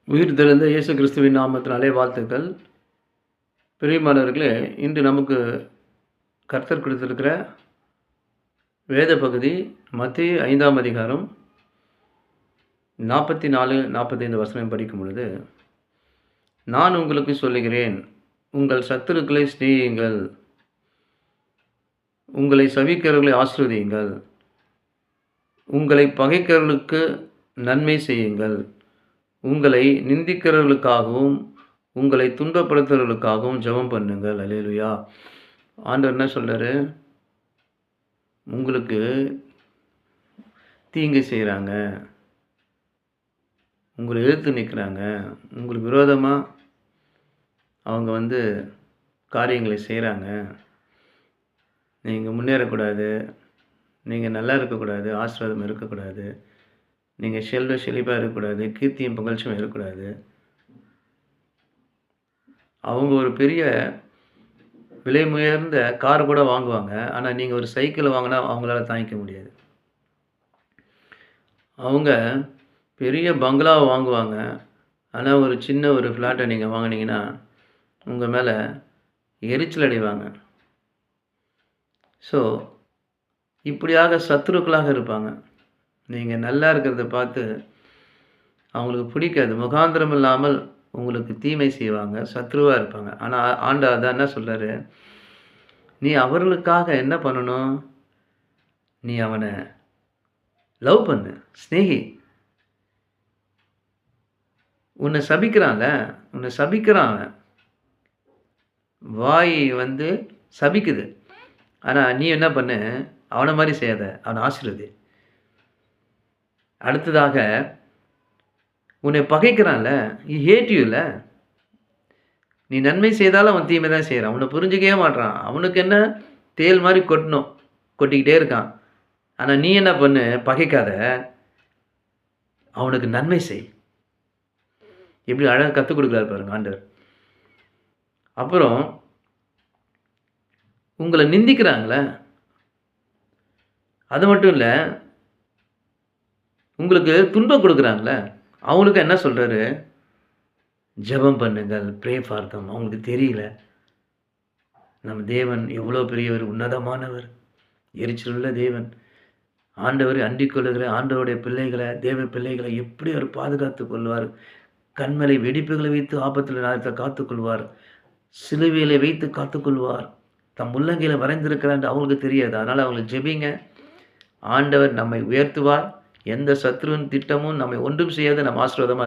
உயிர்த்தெழுந்த இயேசு கிறிஸ்துவின் நாமத்தினாலே வாழ்த்துக்கள். பிரியமானவர்களே, இன்று நமக்கு கர்த்தர் கொடுத்திருக்கிற வேத பகுதி மத்தேயு 5ஆம் அதிகாரம் 44, 45 வசனம் படிக்கும் பொழுது, நான் உங்களுக்கு சொல்லுகிறேன், உங்கள் சத்துருக்களை சிநேகியுங்கள், உங்களை சபிக்கிறவர்களை ஆசீர்வதியுங்கள், உங்களை பகைக்கிறவர்களுக்கு நன்மை செய்யுங்கள், உங்களை நிந்திக்கிறவர்களுக்காகவும் உங்களை துன்பப்படுத்துறவர்களுக்காகவும் ஜெபம் பண்ணுங்கள். அல்லேலூயா. ஆண்டவர் என்ன சொல்றாரு? உங்களுக்கு தீங்கு செய்கிறாங்க, உங்களை எதிர்த்து நிற்கிறாங்க, உங்களுக்கு விரோதமாக அவங்க காரியங்களை செய்கிறாங்க, நீங்கள் முன்னேறக்கூடாது, நீங்கள் நல்லா இருக்கக்கூடாது, ஆசீர்வாதம் இருக்கக்கூடாது, நீங்கள் செழிப்பாக இருக்கக்கூடாது, கீர்த்தியும் புகழ்ச்சியும் இருக்கக்கூடாது. அவங்க ஒரு பெரிய விலை உயர்ந்த கார் கூட வாங்குவாங்க. ஆனால் நீங்கள் ஒரு சைக்கிள் வாங்கினா அவங்களால தாங்கிக்க முடியாது. அவங்க பெரிய பங்களாவை வாங்குவாங்க. ஆனால் ஒரு சின்ன ஒரு ஃப்ளாட்டை நீங்கள் வாங்கினீங்கன்னா உங்கள் மேலே எரிச்சல் அடைவாங்க. ஸோ இப்படியாக சத்துருக்களாக இருப்பாங்க. நீங்கள் நல்லா இருக்கிறத பார்த்து அவங்களுக்கு பிடிக்காது. முகாந்திரம் இல்லாமல் உங்களுக்கு தீமை செய்வாங்க, சத்ருவாக இருப்பாங்க. ஆனால் ஆண்டவர் தான் என்ன சொல்கிறாரு? நீ அவர்களுக்காக என்ன பண்ணணும்? நீ அவனை லவ் பண்ணு, சிநேகி. உன்னை சபிக்கிறான்ல, உன்னை சபிக்கிறான் அவன். வாய் சபிக்குது. ஆனால் நீ என்ன பண்ணு? அவனை மாதிரி செய்யாத, அவனை ஆசீர்வதி. அடுத்ததாக உன்னை பகைக்கிறான்ல, he hate you இல்ல. நீ நன்மை செய்தாலும் அவன் தீமை தான் செய்கிறான். உன்னை புரிஞ்சுக்கவே மாட்றான். அவனுக்கு என்ன தேள் மாதிரி கொட்டிக்கிட்டே இருக்கான். ஆனால் நீ என்ன பண்ணு? பகைக்காத, அவனுக்கு நன்மை செய். எப்படி அழகாக கற்றுக் கொடுக்குறாரு பாருங்க ஆண்டவர். அப்புறம் உங்களை நிந்திக்கிறாங்களே, அது மட்டும் இல்லை, உங்களுக்கு துன்பம் கொடுக்குறாங்களே, அவங்களுக்கு என்ன சொல்கிறாரு? ஜெபம் பண்ணுங்கள், ப்ரே ஃபார் தம். அவங்களுக்கு தெரியல நம்ம தேவன் எவ்வளோ பெரியவர், உன்னதமானவர், எரிச்சலுள்ள தேவன். ஆண்டவரை அண்டிக் கொள்ளுகிற ஆண்டவருடைய பிள்ளைகளை, தேவ பிள்ளைகளை எப்படி அவர் பாதுகாத்து கொள்வார். கண்மலை வெடிப்புகளை வைத்து ஆபத்தில் நேரத்தை காத்துக்கொள்வார். சிலுவையில் வைத்து காத்துக்கொள்வார். தம் உள்ளங்கையில் வரைந்திருக்கிறான்னு அவங்களுக்கு தெரியாது. அதனால் அவங்களுக்கு ஜெபிங்க. ஆண்டவர் நம்மை உயர்த்துவார். எந்த சத்ருவின் திட்டமும் நம்மை ஒன்றும் செய்யாது. நம்ம ஆசீர்வாதமாக